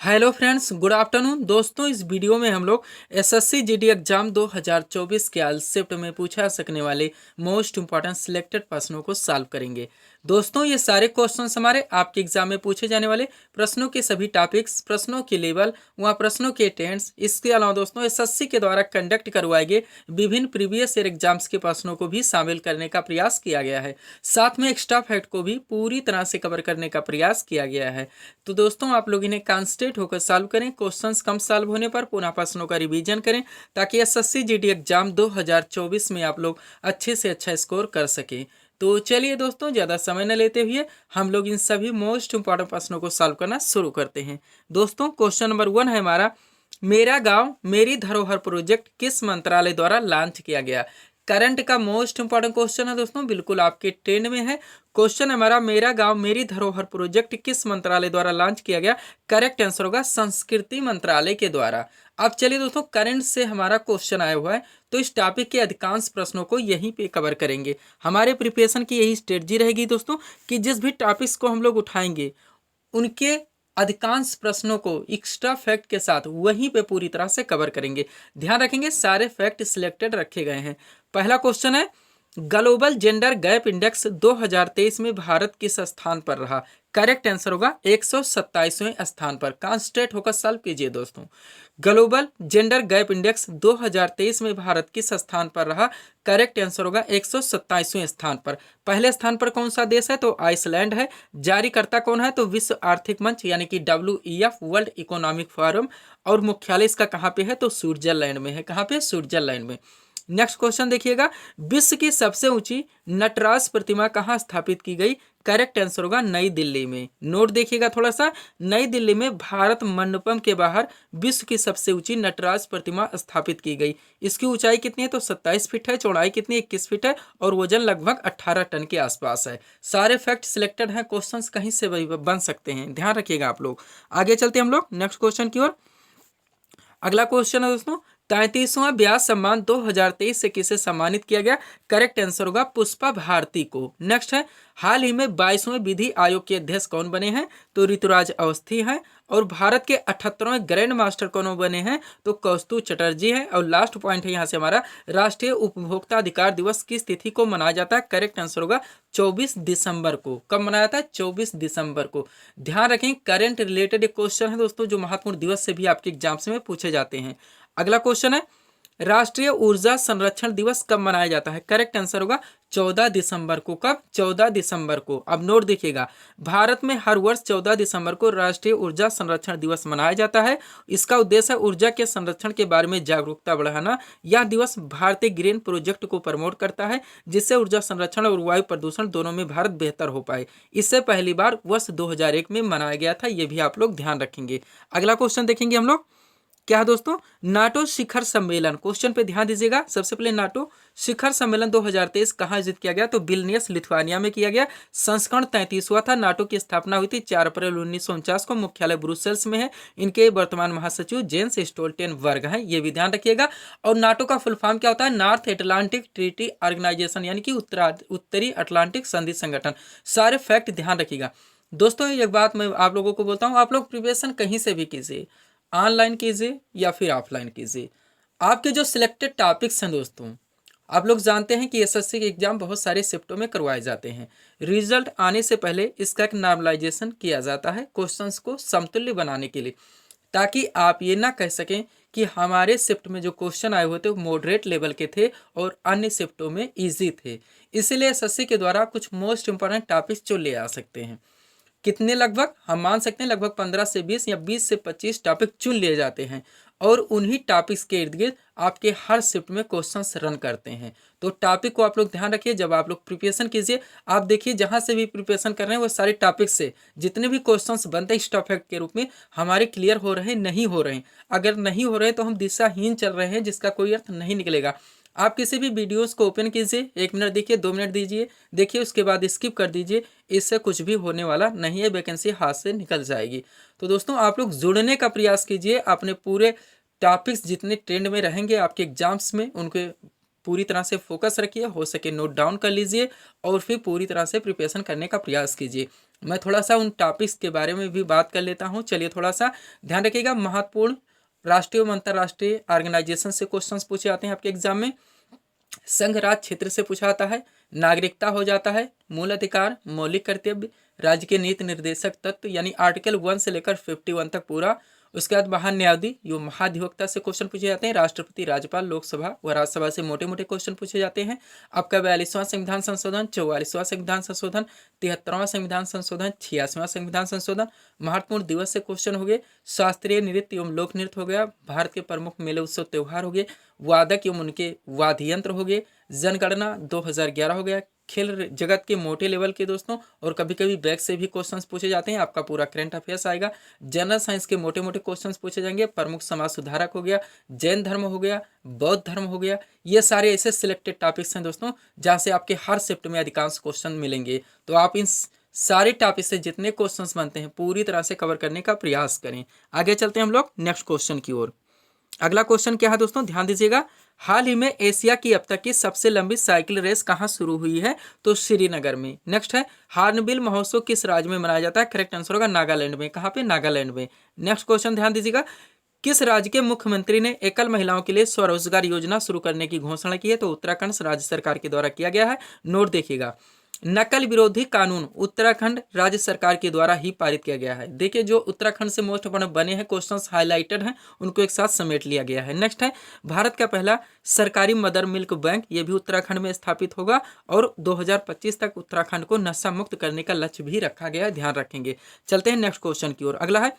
Hello friends, good afternoon. दोस्तों, इस video में हम लोग एसएससी जीडी एग्जाम 2024 के आल शिफ्ट में पूछा सकने वाले मोस्ट इंपॉर्टेंट सिलेक्टेड प्रश्नों को सॉल्व करेंगे। दोस्तों, ये सारे क्वेश्चंस हमारे आपके एग्जाम में पूछे जाने वाले प्रश्नों के सभी टॉपिक्स, प्रश्नों के लेवल, वहाँ प्रश्नों के टेंस, इसके अलावा दोस्तों एसएससी के द्वारा कंडक्ट करवाए गए विभिन्न प्रीवियस ईयर एग्जाम्स के प्रश्नों को भी शामिल करने का प्रयास किया गया है। साथ में एक्स्ट्रा फैक्ट को भी पूरी तरह से कवर करने का प्रयास किया गया है। तो दोस्तों, आप लोग इन्हें कॉन्सेंट्रेट होकर सॉल्व करें। क्वेश्चंस कम सॉल्व होने पर पुनः प्रश्नों का रिवीजन करें ताकि एसएससी जीडी एग्जाम 2024 में आप लोग अच्छे से अच्छा स्कोर कर सकें। तो चलिए दोस्तों, ज़्यादा समय न लेते हुए हम लोग इन सभी मोस्ट इंपॉर्टेंट प्रश्नों को सॉल्व करना शुरू करते हैं। दोस्तों, क्वेश्चन नंबर 1 है हमारा, मेरा गांव मेरी धरोहर प्रोजेक्ट किस मंत्रालय द्वारा लॉन्च किया गया। करंट का मोस्ट इंपॉर्टेंट क्वेश्चन है दोस्तों, बिल्कुल आपके ट्रेंड में है। क्वेश्चन हमारा, मेरा गांव मेरी धरोहर प्रोजेक्ट किस मंत्रालय द्वारा लॉन्च किया गया। करेक्ट आंसर होगा संस्कृति मंत्रालय के द्वारा। अब चलिए दोस्तों, करंट से हमारा क्वेश्चन आया हुआ है तो इस टॉपिक के अधिकांश प्रश्नों को यहीं पे कवर करेंगे। हमारे प्रिपरेशन की यही स्ट्रेटजी रहेगी दोस्तों कि जिस भी टॉपिक्स को हम लोग उठाएंगे उनके अधिकांश प्रश्नों को एक्स्ट्रा फैक्ट के साथ वहीं पे पूरी तरह से कवर करेंगे। ध्यान रखेंगे सारे फैक्ट सिलेक्टेड रखे गए हैं। पहला क्वेश्चन है, ग्लोबल जेंडर गैप इंडेक्स 2023 में भारत किस स्थान पर रहा। करेक्ट आंसर होगा 127वें स्थान पर। कॉन्सेंट्रेट होकर सॉल्व कीजिए दोस्तों। ग्लोबल जेंडर गैप इंडेक्स 2023 में भारत किस स्थान पर रहा। करेक्ट आंसर होगा 127वें स्थान पर। पहले स्थान पर कौन सा देश है तो आइसलैंड है। जारीकर्ता कौन है तो विश्व आर्थिक मंच यानी कि WEF, वर्ल्ड इकोनॉमिक फोरम। और मुख्यालय इसका कहाँ पे है तो स्विट्जरलैंड में है। कहाँ पे, स्विट्जरलैंड में। नेक्स्ट क्वेश्चन देखिएगा, विश्व की सबसे ऊंची नटराज प्रतिमा कहाँ स्थापित की गई। करेक्ट आंसर होगा नई दिल्ली में। नोट देखिएगा थोड़ा सा, नई दिल्ली में भारत मंडपम के बाहर विश्व की सबसे ऊंची नटराज प्रतिमा स्थापित की गई। इसकी ऊंचाई कितनी है तो 27 फीट है, चौड़ाई कितनी 21 फीट है और वजन लगभग 18 टन के आसपास है। सारे फैक्ट सिलेक्टेड हैं, क्वेश्चंस कहीं से भी बन सकते हैं, ध्यान रखिएगा आप लोग। आगे चलते हम लोग नेक्स्ट क्वेश्चन की ओर। अगला क्वेश्चन है दोस्तों, 33वां व्यास सम्मान 2023 से किसे सम्मानित किया गया। करेक्ट आंसर होगा पुष्पा भारती को। नेक्स्ट है, हाल ही में 22वें विधि आयोग के अध्यक्ष कौन बने हैं तो ऋतुराज अवस्थी हैं। और भारत के 78वें ग्रैंड मास्टर कौन बने हैं तो कौस्तुभ चटर्जी है। और लास्ट पॉइंट है यहाँ से हमारा, राष्ट्रीय उपभोक्ता अधिकार दिवस किस तिथि को मनाया जाता है। करेक्ट आंसर होगा 24 दिसंबर को। कब मनाया जाता है, 24 दिसंबर को। ध्यान रखें, करंट रिलेटेड एक क्वेश्चन है दोस्तों जो महत्वपूर्ण दिवस से भी आपके एग्जाम्स में पूछे जाते हैं। अगला क्वेश्चन है, राष्ट्रीय ऊर्जा संरक्षण दिवस कब मनाया जाता है। करेक्ट आंसर होगा 14 दिसंबर को। कब, 14 दिसंबर को। अब नोट देखिएगा, भारत में हर वर्ष 14 दिसंबर को राष्ट्रीय ऊर्जा संरक्षण दिवस मनाया जाता है। इसका उद्देश्य है ऊर्जा के संरक्षण के बारे में जागरूकता बढ़ाना। यह दिवस भारतीय ग्रीन प्रोजेक्ट को प्रमोट करता है जिससे ऊर्जा संरक्षण और वायु प्रदूषण दोनों में भारत बेहतर हो पाए। इससे पहली बार वर्ष 2001 में मनाया गया था, ये भी आप लोग ध्यान रखेंगे। अगला क्वेश्चन देखेंगे हम लोग, क्या है दोस्तों, नाटो शिखर सम्मेलन। क्वेश्चन पे ध्यान दीजिएगा। सबसे पहले, नाटो शिखर सम्मेलन 2023 कहाँ आयोजित किया गया तो विल्नियस, लिथुआनिया में किया गया। संस्करण 33वां था। नाटो की स्थापना हुई थी 4 अप्रैल 1949 को। मुख्यालय ब्रुसेल्स में है। इनके वर्तमान महासचिव जेंस स्टोल्टेनबर्ग हैं, ये भी ध्यान रखिएगा। और नाटो का फुल फॉर्म क्या होता है, नॉर्थ अटलांटिक ट्रीटी ऑर्गेनाइजेशन, यानी कि उत्तरी अटलांटिक संधि संगठन। सारे फैक्ट ध्यान रखिएगा दोस्तों। एक बात मैं आप लोगों को बोलता हूँ, आप लोग प्रिपरेशन कहीं से भी कीजिए, ऑनलाइन कीजिए या फिर ऑफलाइन कीजिए। आपके जो सिलेक्टेड टॉपिक्स हैं दोस्तों, आप लोग जानते हैं कि एसएससी के एग्जाम बहुत सारे शिफ्टों में करवाए जाते हैं। रिजल्ट आने से पहले इसका एक नॉर्मलाइजेशन किया जाता है क्वेश्चंस को समतुल्य बनाने के लिए, ताकि आप ये ना कह सकें कि हमारे शिफ्ट में जो क्वेश्चन आए हुए थे वो मॉडरेट लेवल के थे और अन्य शिफ्टों में ईजी थे। इसीलिए एसएससी के द्वारा कुछ मोस्ट इंपॉर्टेंट टॉपिक्स जो ले आ सकते हैं। कितने, लगभग हम मान सकते हैं लगभग 15 से 20 या 20 से 25 टॉपिक चुन लिए जाते हैं और उन्हीं टॉपिक्स के इर्द गिर्द आपके हर शिफ्ट में क्वेश्चंस रन करते हैं। तो टॉपिक को आप लोग ध्यान रखिए जब आप लोग प्रिपरेशन कीजिए। आप देखिए जहां से भी प्रिपरेशन कर रहे हैं वो सारे टॉपिक से जितने भी क्वेश्चंस बनते हैं इस टॉपिक के रूप में हमारे क्लियर हो रहे हैं, नहीं हो रहे हैं। अगर नहीं हो रहे हैं तो हम दिशाहीन चल रहे हैं, जिसका कोई अर्थ नहीं निकलेगा। आप किसी भी वीडियोस को ओपन कीजिए, 1 मिनट देखिए, 2 मिनट दीजिए, देखिए, उसके बाद स्किप कर दीजिए। इससे कुछ भी होने वाला नहीं है, वैकेंसी हाथ से निकल जाएगी। तो दोस्तों, आप लोग जुड़ने का प्रयास कीजिए। अपने पूरे टॉपिक्स जितने ट्रेंड में रहेंगे आपके एग्जाम्स में, उनके पूरी तरह से फोकस रखिए, हो सके नोट डाउन कर लीजिए और फिर पूरी तरह से प्रिपरेशन करने का प्रयास कीजिए। मैं थोड़ा सा उन टॉपिक्स के बारे में भी बात कर लेता हूँ। चलिए थोड़ा सा ध्यान रखिएगा। महत्वपूर्ण राष्ट्रीय एवं अंतर्राष्ट्रीय ऑर्गेनाइजेशन से क्वेश्चंस पूछे जाते हैं आपके एग्जाम में। संघ राज्य क्षेत्र से पूछा जाता है, नागरिकता हो जाता है, मूल अधिकार, मौलिक कर्तव्य, राज्य के नीति निर्देशक तत्व यानी आर्टिकल 1 से लेकर 51 तक पूरा। उसके बाद महान्यायाधि यो महाधिवक्ता से क्वेश्चन पूछे जाते हैं। राष्ट्रपति, राज्यपाल, लोकसभा व राज्यसभा से मोटे मोटे क्वेश्चन पूछे जाते हैं। आपका 42वां संविधान संशोधन, 44वां संविधान संशोधन, 73वां संविधान संशोधन, 86वां संविधान संशोधन। महत्वपूर्ण दिवस से क्वेश्चन हो गए। शास्त्रीय नृत्य एवं लोक नृत्य हो गया। भारत के प्रमुख मेले उत्सव त्योहार हो गए। वादक एवं उनके वाद्य यंत्र हो गए। जनगणना 2011 हो गया। खेल जगत के मोटे लेवल के दोस्तों और कभी कभी बैक से भी क्वेश्चंस पूछे जाते हैं। आपका पूरा करंट अफेयर्स आएगा। जनरल साइंस के मोटे मोटे क्वेश्चंस पूछे जाएंगे। प्रमुख समाज सुधारक हो गया, जैन धर्म हो गया, बौद्ध धर्म हो गया। ये सारे ऐसे सिलेक्टेड टॉपिक्स हैं दोस्तों जहाँ से आपके हर शिफ्ट में अधिकांश क्वेश्चन मिलेंगे। तो आप इन सारे टॉपिक से जितने क्वेश्चंस बनते हैं पूरी तरह से कवर करने का प्रयास करें। आगे चलते हैं हम लोग नेक्स्ट क्वेश्चन की ओर। अगला क्वेश्चन क्या है दोस्तों, ध्यान दीजिएगा। हाल ही में एशिया की अब तक की सबसे लंबी साइकिल रेस कहाँ शुरू हुई है? तो श्रीनगर में। नेक्स्ट है, हार्नबिल महोत्सव किस राज्य में मनाया जाता है? करेक्ट आंसर होगा नागालैंड में। कहाँ पे? नागालैंड में। नेक्स्ट क्वेश्चन ध्यान दीजिएगा। किस राज्य के मुख्यमंत्री ने एकल महिलाओं के लिए स्वरोजगार योजना शुरू करने की घोषणा की है? तो उत्तराखंड राज्य सरकार के द्वारा किया गया है। नोट देखिएगा, नकल विरोधी कानून उत्तराखंड राज्य सरकार के द्वारा ही पारित किया गया है। देखिए जो उत्तराखंड से मोस्ट इंपोर्टेंट बने हैं क्वेश्चंस हाईलाइटेड हैं, उनको एक साथ समेट लिया गया है। नेक्स्ट है, भारत का पहला सरकारी मदर मिल्क बैंक, ये भी उत्तराखंड में स्थापित होगा और 2025 तक उत्तराखंड को नशा मुक्त करने का लक्ष्य भी रखा गया है, ध्यान रखेंगे। चलते हैं नेक्स्ट क्वेश्चन की ओर। अगला है,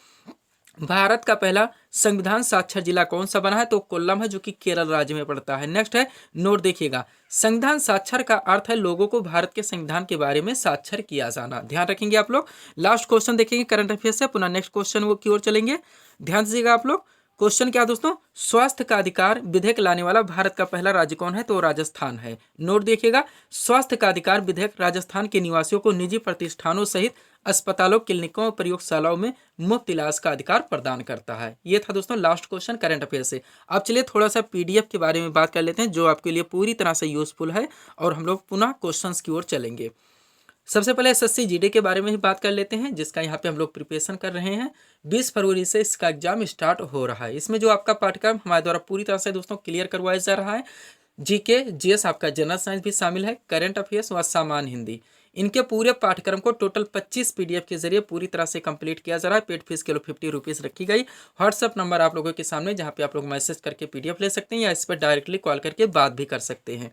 भारत का पहला संविधान साक्षर जिला कौन सा बना है? तो कोल्लम है, जो कि केरल राज्य में पड़ता है। नेक्स्ट है, नोट देखिएगा, संविधान साक्षर का अर्थ है लोगों को भारत के संविधान के बारे में साक्षर किया जाना। ध्यान रखेंगे आप लोग। लास्ट क्वेश्चन देखेंगे करंट अफेयर से, पुनः नेक्स्ट क्वेश्चन की ओर चलेंगे। ध्यान दीजिएगा आप लोग। क्वेश्चन क्या दोस्तों, स्वास्थ्य का अधिकार विधेयक लाने वाला भारत का पहला राज्य कौन है? तो राजस्थान है। नोट देखिएगा, स्वास्थ्य का अधिकार विधेयक राजस्थान के निवासियों को निजी प्रतिष्ठानों सहित अस्पतालों, क्लिनिकों और प्रयोगशालाओं में मुफ्त इलाज का अधिकार प्रदान करता है। ये था दोस्तों लास्ट क्वेश्चन करंट अफेयर से। अब चलिए थोड़ा सा पीडीएफ के बारे में बात कर लेते हैं जो आपके लिए पूरी तरह से यूजफुल है और हम लोग पुनः क्वेश्चंस की ओर चलेंगे। सबसे पहले एसएससी जीडी के बारे में ही बात कर लेते हैं, जिसका यहाँ पे हम लोग प्रिपरेशन कर रहे हैं। 20 फरवरी से इसका एग्जाम स्टार्ट हो रहा है। इसमें जो आपका पाठ्यक्रम हमारे द्वारा पूरी तरह से दोस्तों क्लियर करवाया जा रहा है। जीके, जीएस, आपका जनरल साइंस भी शामिल है, करंट अफेयर्स व सामान्य हिंदी। इनके पूरे पाठ्यक्रम को टोटल 25 पीडीएफ के जरिए पूरी तरह से कंप्लीट किया जा रहा है। पेड फीस के लिए 50 रुपीज़ रखी गई। व्हाट्सअप नंबर आप लोगों के सामने, जहाँ पे आप लोग मैसेज करके पीडीएफ ले सकते हैं या इस पर डायरेक्टली कॉल करके बात भी कर सकते हैं।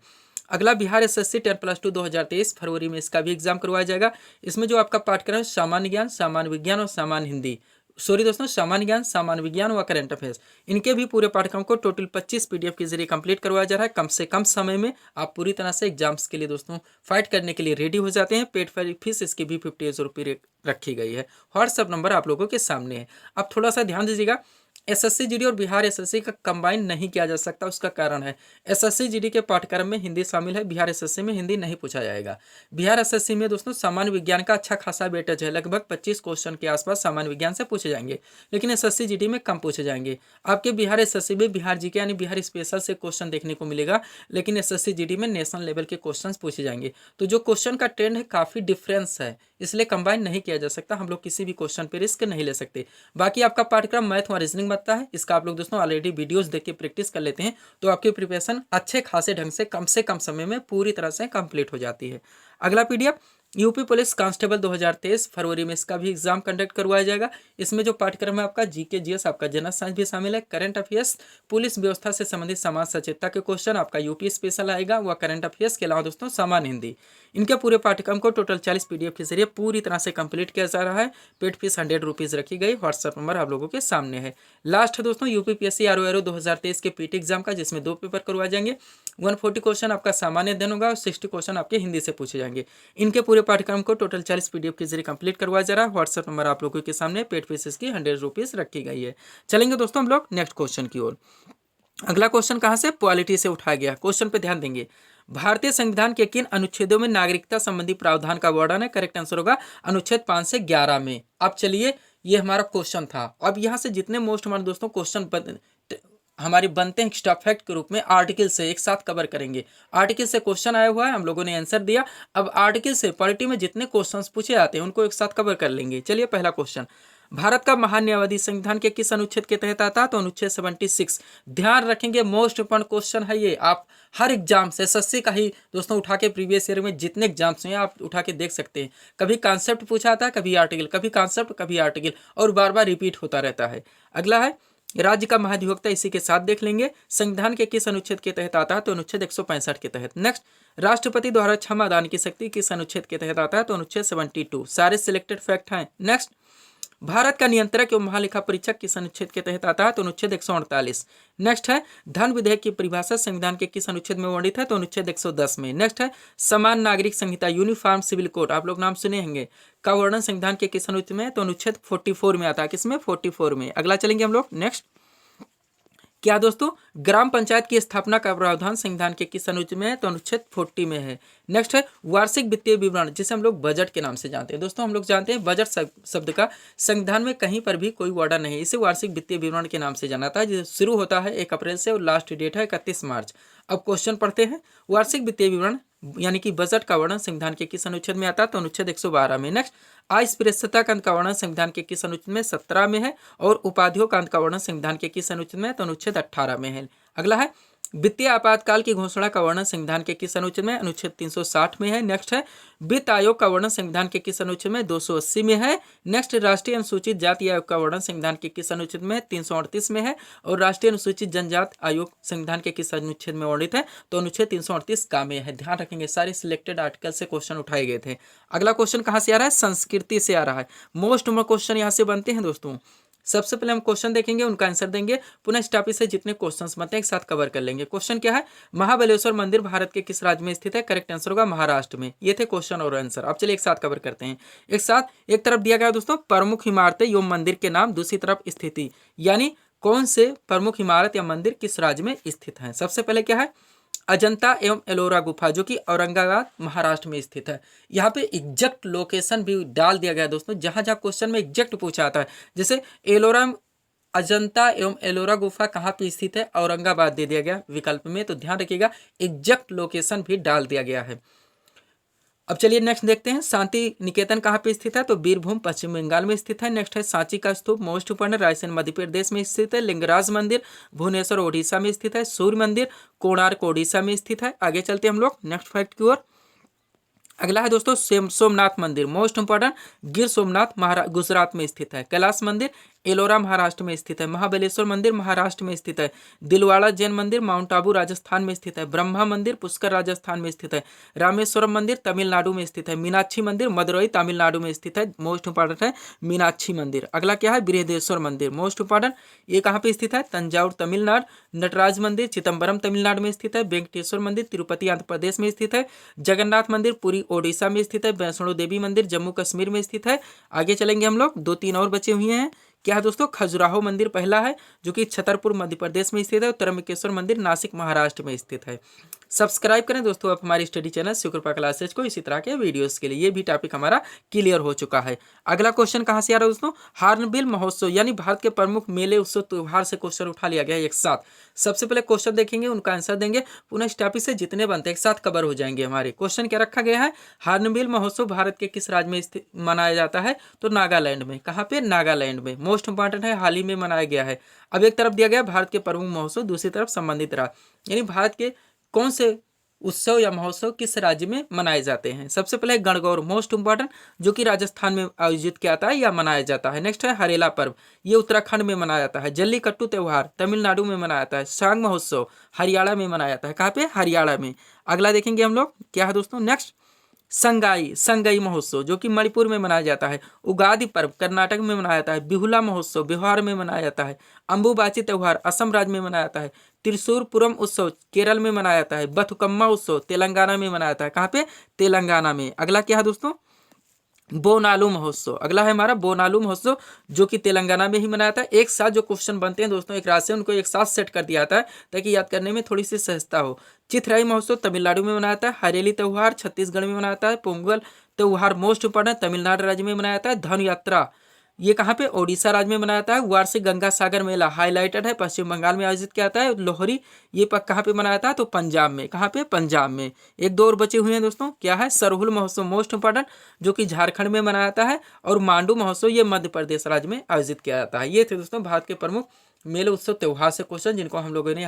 अगला, बिहार एसएससी 10+2 2023 फरवरी में इसका भी एग्जाम करवाया जाएगा। इसमें जो आपका पाठ्यक्रम है सामान्य ज्ञान, सामान्य विज्ञान और सामान्य हिंदी, सॉरी दोस्तों, सामान्य ज्ञान, सामान्य विज्ञान व करंट अफेयर्स, इनके भी पूरे पाठ्यक्रम को टोटल 25 पीडीएफ के जरिए कंप्लीट करवाया जा रहा है। कम से कम समय में आप पूरी तरह से एग्जाम्स के लिए दोस्तों फाइट करने के लिए रेडी हो जाते हैं। पेड फीस इसकी भी 50 रुपये रखी गई है। व्हाट्सअप नंबर आप लोगों के सामने है। अब थोड़ा सा ध्यान दीजिएगा, एसएससी जीडी और बिहार एसएससी का कंबाइन नहीं किया जा सकता। उसका कारण है, एसएससी जीडी के पाठ्यक्रम में हिंदी शामिल है, बिहार एसएससी में हिंदी नहीं पूछा जाएगा। बिहार एसएससी में दोस्तों सामान्य विज्ञान का अच्छा खासा वेटेज है, लगभग 25 क्वेश्चन के आसपास सामान्य विज्ञान से पूछे जाएंगे, लेकिन एसएससी जीडी में कम पूछे जाएंगे। आपके बिहार एसएससी में बिहार जीके यानी बिहार स्पेशल से क्वेश्चन देखने को मिलेगा, लेकिन एसएससी जीडी में नेशनल लेवल के क्वेश्चन पूछे जाएंगे। तो जो क्वेश्चन का ट्रेंड है काफी डिफरेंस है, इसलिए कंबाइन नहीं किया जा सकता। हम लोग किसी भी क्वेश्चन पे रिस्क नहीं ले सकते। बाकी आपका पाठ्यक्रम मैथ और रीजनिंग बनता है, इसका आप लोग दोस्तों ऑलरेडी वीडियोस देख के प्रैक्टिस कर लेते हैं, तो आपकी प्रिपरेशन अच्छे खासे ढंग से कम समय में पूरी तरह से कंप्लीट हो जाती है। अगला पीडीएफ, यूपी पुलिस कांस्टेबल 2023 फरवरी में इसका भी एग्जाम कंडक्ट करवाया जाएगा। इसमें जो पाठ्यक्रम है आपका जीके, जीएस, आपका जनरल साइंस भी शामिल है, करंट अफेयर्स, पुलिस व्यवस्था से संबंधित समाज सचेतता के क्वेश्चन, आपका यूपी स्पेशल आएगा, वह करंट अफेयर्स के अलावा दोस्तों सामान्य हिंदी। इनके पूरे पाठ्यक्रम को टोटल 40 पीडीएफ के जरिए पूरी तरह से कंप्लीट किया जा रहा है। पेड फीस 100 रुपीज़ रखी गई। व्हाट्सअप नंबर आप लोगों के सामने है। लास्ट है दोस्तों यूपीपीएससी आरओ 2023 के पीटी एग्जाम का, जिसमें 2 पेपर करवाए जाएंगे। 140 क्वेश्चन आपका सामान्य अध्ययन होगा और 60 क्वेश्चन आपके हिंदी से पूछे जाएंगे। इनके पूरे पाठ्यक्रम को टोटल 40 पीडीएफ के जरिए कंप्लीट करवाया जा रहा है। व्हाट्सअप नंबर आप लोगों के सामने, पेड फीस इसकी 100 रुपीज़ रखी गई है। चलेंगे दोस्तों हम लोग नेक्स्ट क्वेश्चन की ओर। अगला क्वेश्चन कहाँ से? पॉलिटी से उठाया गया। क्वेश्चन पे ध्यान देंगे, भारतीय संविधान के किन अनुच्छेदों में नागरिकता संबंधी प्रावधान का वर्णन है? करेक्ट आंसर होगा अनुच्छेद 5 से 11 में। अब चलिए, ये हमारा क्वेश्चन था। अब यहाँ से जितने मोस्ट हमारे दोस्तों क्वेश्चन हमारे बनते हैं एक्स्ट्रा फैक्ट के रूप में आर्टिकल से एक साथ कवर करेंगे। आर्टिकल से क्वेश्चन आया हुआ है, हम लोगों ने आंसर दिया। अब आर्टिकल से पॉलिटी में जितने क्वेश्चंस पूछे जाते हैं उनको एक साथ कवर कर लेंगे। चलिए पहला क्वेश्चन, भारत का महान न्यायवादी संविधान के किस अनुच्छेद के तहत आता है? तो अनुच्छेद 76। ध्यान रखेंगे, मोस्ट इंपॉर्टेंट क्वेश्चन है ये। आप हर एग्जाम से एसएससी का ही दोस्तों उठा के प्रीवियस ईयर में जितने एग्जाम्स हैं आप उठा के देख सकते हैं। कभी कॉन्सेप्ट पूछा था, कभी आर्टिकल, कभी कॉन्सेप्ट, कभी आर्टिकल, और बार बार रिपीट होता रहता है। अगला है राज्य का महाधिवक्ता, इसी के साथ देख लेंगे। संविधान के किस अनुच्छेद के तहत आता है? तो अनुच्छेद 165 के तहत। नेक्स्ट, राष्ट्रपति द्वारा क्षमा दान की शक्ति किस अनुच्छेद के तहत आता है? तो अनुच्छेद 72। सारे सिलेक्टेड फैक्ट हैं। नेक्स्ट, भारत का नियंत्रक एवं महालेखा परीक्षक किस अनुच्छेद के तहत आता है? तो अनुच्छेद 148। नेक्स्ट है धन विधेयक की परिभाषा संविधान के किस अनुच्छेद में वर्णित है? तो अनुच्छेद 110 में। नेक्स्ट है समान नागरिक संहिता, यूनिफॉर्म सिविल कोड, आप लोग नाम सुने होंगे, का वर्णन संविधान के किस अनुच्छेद में? तो अनुच्छेद 44 में आता है। किसमें? 44 में। अगला चलेंगे हम लोग। नेक्स्ट, क्या दोस्तों ग्राम पंचायत की स्थापना का प्रावधान संविधान के किस अनुच्छेद में है? तो अनुच्छेद 40 में है। नेक्स्ट है वार्षिक वित्तीय विवरण, जिसे हम लोग बजट के नाम से जानते हैं। दोस्तों हम लोग जानते हैं बजट शब्द का संविधान में कहीं पर भी कोई वर्णन नहीं है, इसे वार्षिक वित्तीय विवरण के नाम से जाना था, जो शुरू होता है 1 अप्रैल से और लास्ट डेट है 31 मार्च। अब क्वेश्चन पढ़ते हैं, वार्षिक वित्तीय विवरण यानी कि बजट का वर्णन संविधान के किस अनुच्छेद में आता है? तो अनुच्छेद 112 में। नेक्स्ट, अस्पृश्यता का अंत का वर्णन संविधान के किस अनुच्छेद में? 17 में है। और उपाधियों का अंत का वर्णन संविधान के किस अनुच्छेद में? तो अनुच्छेद 18 में है। अगला है वित्तीय आपातकाल की घोषणा का वर्णन संविधान के किस अनुच्छेद में? अनुच्छेद 360 में है। नेक्स्ट है वित्त आयोग का वर्णन संविधान के किस अनुच्छेद में? 280 में है। नेक्स्ट, राष्ट्रीय अनुसूचित जाति आयोग का वर्णन संविधान के किस अनुच्छेद में? 338 में है। और राष्ट्रीय अनुसूचित जनजाति आयोग संविधान के किस अनुच्छेद में वर्णित है? तो अनुच्छेद 338 का में है। ध्यान रखेंगे, सारे सिलेक्टेड आर्टिकल से क्वेश्चन उठाए गए थे। अगला क्वेश्चन कहाँ से आ रहा है? संस्कृति से आ रहा है। मोस्ट नंबर क्वेश्चन यहाँ से बनते हैं दोस्तों। सबसे पहले हम क्वेश्चन देखेंगे, उनका आंसर देंगे, पुनः इस टॉपिक से जितने क्वेश्चंस बनते हैं एक साथ कवर कर लेंगे। क्वेश्चन क्या है? महाबलेश्वर मंदिर भारत के किस राज्य में स्थित है? करेक्ट आंसर होगा महाराष्ट्र में। ये थे क्वेश्चन और आंसर। अब चलिए एक साथ कवर करते हैं। एक साथ, एक तरफ दिया गया दोस्तों प्रमुख इमारतें एवं मंदिर के नाम, दूसरी तरफ स्थिति, यानी कौन से प्रमुख इमारत या मंदिर किस राज्य में स्थित है। सबसे पहले क्या है? अजंता एवं एलोरा गुफा, जो कि औरंगाबाद महाराष्ट्र में स्थित है। यहाँ पे एग्जैक्ट लोकेशन भी डाल दिया गया दोस्तों, जहाँ जहाँ क्वेश्चन में एग्जैक्ट पूछा आता है। जैसे एलोरा, अजंता एवं एलोरा गुफा कहाँ पे स्थित है? औरंगाबाद दे दिया गया विकल्प में, तो ध्यान रखिएगा एग्जैक्ट लोकेशन भी डाल दिया गया है। अब चलिए नेक्स्ट देखते हैं, शांति निकेतन कहाँ पे स्थित है? तो बीरभूम पश्चिम बंगाल में स्थित है। नेक्स्ट है सांची का स्तूप, मोस्ट इंपोर्टेंट, रायसेन मध्य प्रदेश में स्थित है। लिंगराज मंदिर भुवनेश्वर ओडिशा में स्थित है। सूर्य मंदिर कोणार्क ओडिशा में स्थित है। आगे चलते हैं हम लोग नेक्स्ट फैक्ट की ओर। अगला है दोस्तों सोमनाथ मंदिर, मोस्ट इंपोर्टेंट, गिर सोमनाथ गुजरात में स्थित है। कैलाश मंदिर एलोरा महाराष्ट्र में स्थित है। महाबलेश्वर मंदिर महाराष्ट्र में स्थित है। दिलवाड़ा जैन मंदिर माउंट आबू राजस्थान में स्थित है। ब्रह्मा मंदिर पुष्कर राजस्थान में स्थित है। रामेश्वरम मंदिर तमिलनाडु में स्थित है। मीनाक्षी मंदिर मदुरई तमिलनाडु में स्थित है। मोस्ट इंपोर्टेंट है मीनाक्षी मंदिर। अगला क्या है? बृहदेश्वर मंदिर, मोस्ट इंपोर्टेंट, ये कहाँ पे स्थित है? तंजावुर तमिलनाडु। नटराज मंदिर चिदम्बरम तमिलनाडु में स्थित है। वेंकटेश्वर मंदिर तिरुपति आंध्र प्रदेश में स्थित है। जगन्नाथ मंदिर पुरी ओडिशा में स्थित है। वैष्णो देवी मंदिर जम्मू कश्मीर में स्थित है। आगे चलेंगे हम लोग, 2-3 और बचे हुए हैं। क्या है दोस्तों? खजुराहो मंदिर पहला है, जो कि छतरपुर मध्य प्रदेश में स्थित है। और त्र्यंबकेश्वर मंदिर नासिक महाराष्ट्र में स्थित है। सब्सक्राइब करें दोस्तों आप हमारी स्टडी चैनल शिवकृपा क्लासेज को इसी तरह के वीडियोस के लिए। ये भी टॉपिक हमारा क्लियर हो चुका है। अगला क्वेश्चन कहाँ से आ रहा है दोस्तों? हार्नबिल महोत्सव, यानी भारत के प्रमुख मेले उत्सव त्योहार से क्वेश्चन उठा लिया गया है एक साथ। सबसे पहले क्वेश्चन देखेंगे, उनका आंसर देंगे, पुनः इस टॉपिक से जितने बनते हैं एक साथ कवर हो जाएंगे हमारे। क्वेश्चन क्या रखा गया है? हार्नबिल महोत्सव भारत के किस राज्य में मनाया जाता है? तो नागालैंड में। कहाँ पे? नागालैंड में। मोस्ट इंपॉर्टेंट है, हाल ही में मनाया गया है। अब एक तरफ दिया गया भारत के प्रमुख महोत्सव, दूसरी तरफ संबंधित राज्य, यानी भारत के कौन से उत्सव या महोत्सव किस राज्य में मनाए जाते हैं। सबसे पहले गणगौर, मोस्ट इंपॉर्टेंट, जो कि राजस्थान में आयोजित किया जाता है या मनाया जाता है। नेक्स्ट है हरेला पर्व, ये उत्तराखंड में मनाया जाता है। जल्लीकट्टू त्यौहार तमिलनाडु में मनाया जाता है। सांग महोत्सव हरियाणा में मनाया जाता है। कहाँ पे? हरियाणा में। अगला देखेंगे हम लोग, क्या है दोस्तों? नेक्स्ट संगाई महोत्सव, जो कि मणिपुर में मनाया जाता है। उगादि पर्व कर्नाटक में मनाया जाता है। बिहुला महोत्सव बिहार में मनाया जाता है। अंबुबाची त्योहार असम राज्य में मनाया जाता है। त्रिशूरपुरम उत्सव केरल में मनाया जाता है। बथुकम्मा उत्सव तेलंगाना में मनाया जाता है। कहाँ पे? तेलंगाना में। अगला क्या है दोस्तों? बोनालू महोत्सव। अगला है हमारा बोनालू महोत्सव, जो कि तेलंगाना में ही मनाया था। एक साथ जो क्वेश्चन बनते हैं दोस्तों एक रात से, उनको एक साथ सेट कर दिया जाता है ताकि याद करने में थोड़ी सी सहजता हो। चिथराई महोत्सव तमिलनाडु में मनाया जाता है। हरेली त्योहार छत्तीसगढ़ में मनाया जाता है। पोंगल त्योहार मोस्ट इंपोर्टेंट तमिलनाडु राज्य में मनाया जाता है। धनु यात्रा ये कहाँ पे, ओडिशा राज्य में मनाया जाता है। वार्षिक गंगा सागर मेला हाईलाइटेड है, पश्चिम बंगाल में आयोजित किया जाता है। लोहरी ये कहाँ पे मनाया जाता है, तो पंजाब में। कहाँ पे, पंजाब में। एक दो और बचे हुए हैं दोस्तों, क्या है, सरहुल महोत्सव मोस्ट इंपॉर्टेंट, जो कि झारखंड में मनाया जाता है। और मांडू महोत्सव ये मध्य प्रदेश राज्य में आयोजित किया जाता है। ये थे दोस्तों भारत के प्रमुख मेले उत्सव त्योहार से क्वेश्चन, जिनको हम लोगों ने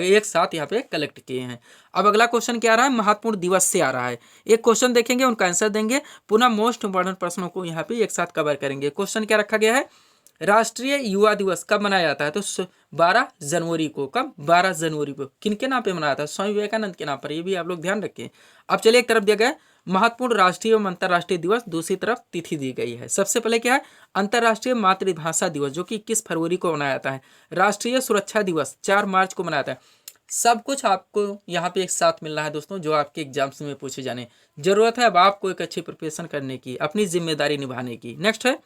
एक साथ यहाँ पे कलेक्ट किए हैं। अब अगला क्वेश्चन क्या आ रहा है, महत्वपूर्ण दिवस से आ रहा है। एक क्वेश्चन देखेंगे, उनका आंसर देंगे, पुनः मोस्ट इंपॉर्टेंट प्रश्नों को यहाँ पे एक साथ कवर करेंगे। क्वेश्चन क्या रखा गया है, राष्ट्रीय युवा दिवस कब मनाया जाता है, तो 12 जनवरी को। कब, 12 जनवरी को। किनके नाम पे मनाया था, स्वामी विवेकानंद के नाम पर, ये भी आप लोग ध्यान रखें। अब चलिए, एक तरफ दिया गया महत्वपूर्ण राष्ट्रीय एवं अंतर्राष्ट्रीय दिवस, दूसरी तरफ तिथि दी गई है। सबसे पहले क्या है, अंतर्राष्ट्रीय मातृभाषा दिवस, जो कि 21 फरवरी को मनाया जाता है। राष्ट्रीय सुरक्षा दिवस 4 मार्च को मनाया जाता है। सब कुछ आपको यहाँ पे एक साथ मिल रहा है दोस्तों, जो आपके एग्जाम्स में पूछे जाने। जरूरत है अब आपको एक अच्छी प्रिपरेशन करने की, अपनी जिम्मेदारी निभाने की। नेक्स्ट है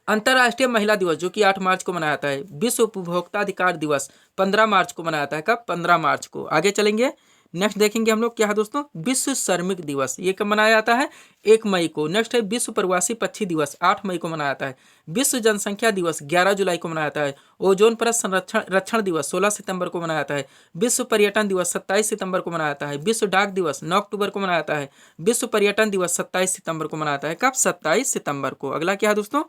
अंतर्राष्ट्रीय महिला दिवस, जो कि 8 मार्च को मनाया जाता है। विश्व उपभोक्ता अधिकार दिवस 15 मार्च को मनाया जाता है। कब, 15 मार्च को। आगे चलेंगे, नेक्स्ट देखेंगे हम लोग क्या है दोस्तों, विश्व श्रमिक दिवस, ये कब मनाया जाता है, 1 मई को। नेक्स्ट है विश्व प्रवासी पक्षी दिवस, 8 मई को मनाया जाता है। विश्व जनसंख्या दिवस 11 जुलाई को मनाया जाता है। ओजोन परत संरक्षण दिवस 16 सितंबर को मनाया जाता है। विश्व पर्यटन दिवस 27 सितंबर को मनाया जाता है। विश्व डाक दिवस 9 अक्टूबर को मनाया जाता है। विश्व पर्यटन दिवस 27 सितंबर को मनाया जाता है। कब, 27 सितंबर को। अगला क्या है दोस्तों,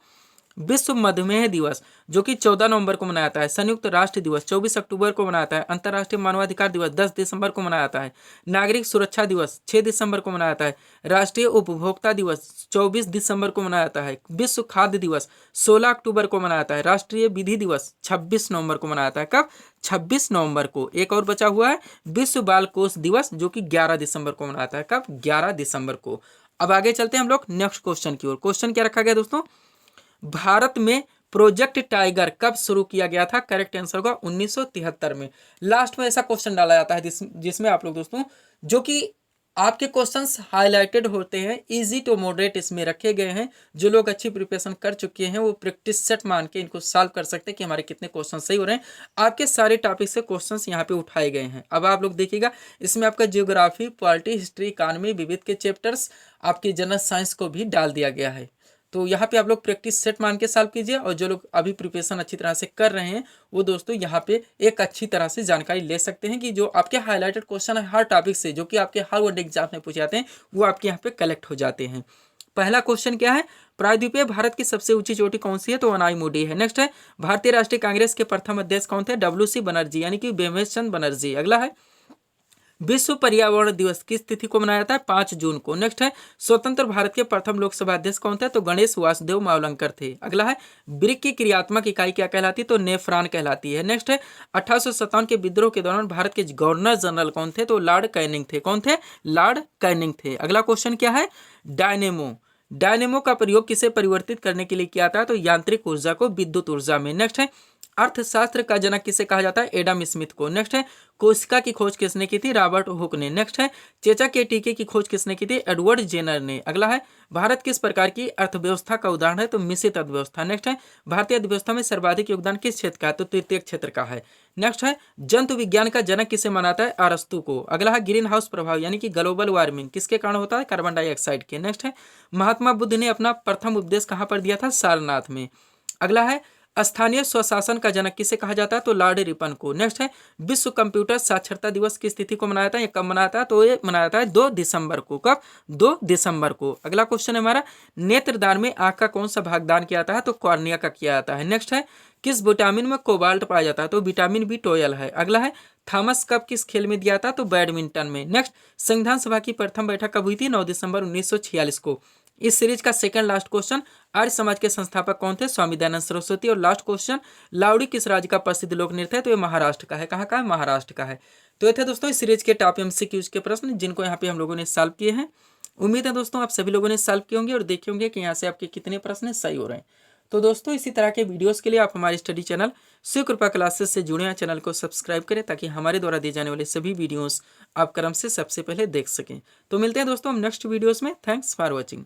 विश्व मधुमेह दिवस, जो कि 14 नवंबर को मनाया जाता है। संयुक्त राष्ट्र दिवस 24 अक्टूबर को मनाया जाता है। अंतर्राष्ट्रीय मानवाधिकार दिवस 10 दिसंबर को मनाया जाता है। नागरिक सुरक्षा दिवस 6 दिसंबर को मनाया जाता है। राष्ट्रीय उपभोक्ता दिवस 24 दिसंबर को मनाया जाता है। विश्व खाद्य दिवस 16 अक्टूबर को मनाया जाता है। राष्ट्रीय विधि दिवस 26 नवंबर को मनाया जाता है। कब, 26 नवंबर को। एक और बचा हुआ है विश्व बाल कोष दिवस, जो कि 11 दिसंबर को मनाया जाता है। कब, 11 दिसंबर को। अब आगे चलते हैं हम लोग नेक्स्ट क्वेश्चन की ओर। क्वेश्चन क्या रखा गया दोस्तों, भारत में प्रोजेक्ट टाइगर कब शुरू किया गया था। करेक्ट आंसर होगा 1973 में। लास्ट में ऐसा क्वेश्चन डाला जाता है जिसमें आप लोग दोस्तों, जो कि आपके क्वेश्चंस हाईलाइटेड होते हैं, इजी टू मॉडरेट इसमें रखे गए हैं। जो लोग अच्छी प्रिपरेशन कर चुके हैं वो प्रैक्टिस सेट मान के इनको सॉल्व कर सकते हैं कि हमारे कितने क्वेश्चन सही हो रहे हैं। आपके सारे टॉपिक से क्वेश्चंस यहाँ पे उठाए गए हैं। अब आप लोग देखिएगा, इसमें आपका जियोग्राफी, पॉलिटी, हिस्ट्री, इकोनॉमी, विविध के चैप्टर्स, आपके जनरल साइंस को भी डाल दिया गया है। तो यहाँ पे आप लोग प्रैक्टिस सेट मान के सॉल्व कीजिए, और जो लोग अभी प्रिपरेशन अच्छी तरह से कर रहे हैं वो दोस्तों यहाँ पे एक अच्छी तरह से जानकारी ले सकते हैं कि जो आपके हाईलाइटेड क्वेश्चन है हर टॉपिक से, जो कि आपके हर वन एग्जाम में पूछे जाते हैं, वो आपके यहाँ पे कलेक्ट हो जाते हैं। पहला क्वेश्चन क्या है, प्रायद्वीपीय भारत की सबसे ऊंची चोटी कौन सी है, तो अनाईमुडी है। नेक्स्ट है भारतीय राष्ट्रीय कांग्रेस के प्रथम अध्यक्ष कौन थे, WC बनर्जी, यानी कि बेमेश चंद बनर्जी। अगला है विश्व पर्यावरण दिवस किस तिथि को मनाया जाता है, 5 जून को। नेक्स्ट है स्वतंत्र भारत के प्रथम लोकसभा अध्यक्ष कौन थे, तो गणेश वासुदेव मावलंकर थे। अगला है ब्रिक की क्रियात्मक इकाई क्या कहलाती है, तो नेफ्रॉन कहलाती है। नेक्स्ट है 1857 के विद्रोह के दौरान भारत के गवर्नर जनरल कौन थे, तो लॉर्ड कैनिंग थे। कौन थे, लॉर्ड कैनिंग थे। अगला क्वेश्चन क्या है, डायनेमो, डायनेमो का प्रयोग किसे परिवर्तित करने के लिए किया था, तो यांत्रिक ऊर्जा को विद्युत ऊर्जा में। नेक्स्ट है अर्थशास्त्र का जनक किसे कहा जाता है, एडम स्मिथ को। नेक्स्ट है कोशिका की खोज किसने की थी, रॉबर्ट हुक ने। नेक्स्ट है चेचा के टीके की खोज किसने की थी, एडवर्ड जेनर ने। अगला है भारत किस प्रकार की अर्थव्यवस्था का उदाहरण है, तो मिश्रित अर्थव्यवस्था। नेक्स्ट है भारतीय अर्थव्यवस्था में सर्वाधिक योगदान किस क्षेत्र का है, तो तृतीय क्षेत्र का है। नेक्स्ट है जंतु विज्ञान का जनक किसे मानाता है, अरस्तु को। अगला है ग्रीन हाउस प्रभाव यानी कि ग्लोबल वार्मिंग किसके कारण होता है, कार्बन डाइऑक्साइड के। नेक्स्ट है महात्मा बुद्ध ने अपना प्रथम उपदेश कहाँ पर दिया था, सारनाथ में। अगला है स्थानीय स्वशासन का जनक किसे कहा जाता है, तो लॉर्ड रिपन को। नेक्स्ट है विश्व कंप्यूटर साक्षरता दिवस किस तिथि को मनाया था, ये कब मनाया था, तो ये मनाया था 2 दिसंबर को। कब, 2 दिसंबर को। अगला क्वेश्चन है हमारा नेत्रदान में आंख का कौन सा भाग दान किया जाता है, तो कॉर्निया का किया जाता है। नेक्स्ट है किस विटामिन में कोबाल्ट पाया जाता है, तो विटामिन B12 है। अगला है थॉमस कप किस खेल में दिया था, तो बैडमिंटन में। नेक्स्ट संविधान सभा की प्रथम बैठक कब हुई थी, 9 दिसंबर 1946 को। इस सीरीज का second last question Arya Samaj के संस्थापक कौन थे, स्वामी दयानंद सरस्वती। और लास्ट क्वेश्चन लावड़ी किस राज्य का प्रसिद्ध लोक नृत्य है, तो ये महाराष्ट्र का है। कहाँ का है, महाराष्ट्र का है। तो ये थे दोस्तों इस सीरीज के टॉप MCQs के प्रश्न, जिनको यहाँ पे हम लोगों ने सॉल्व किए हैं। उम्मीद है दोस्तों आप सभी लोगों ने सॉल्व किए होंगे और देखे होंगे कि यहाँ से आपके कितने प्रश्न सही हो रहे हैं। तो दोस्तों इसी तरह के वीडियोस के लिए आप हमारे स्टडी चैनल शिव कृपा क्लासेस से जुड़े हैं, चैनल को सब्सक्राइब करें ताकि हमारे द्वारा दिए जाने वाले सभी वीडियोस आप क्रम से सबसे पहले देख सकें। तो मिलते हैं दोस्तों हम नेक्स्ट वीडियोस में। Thanks for watching.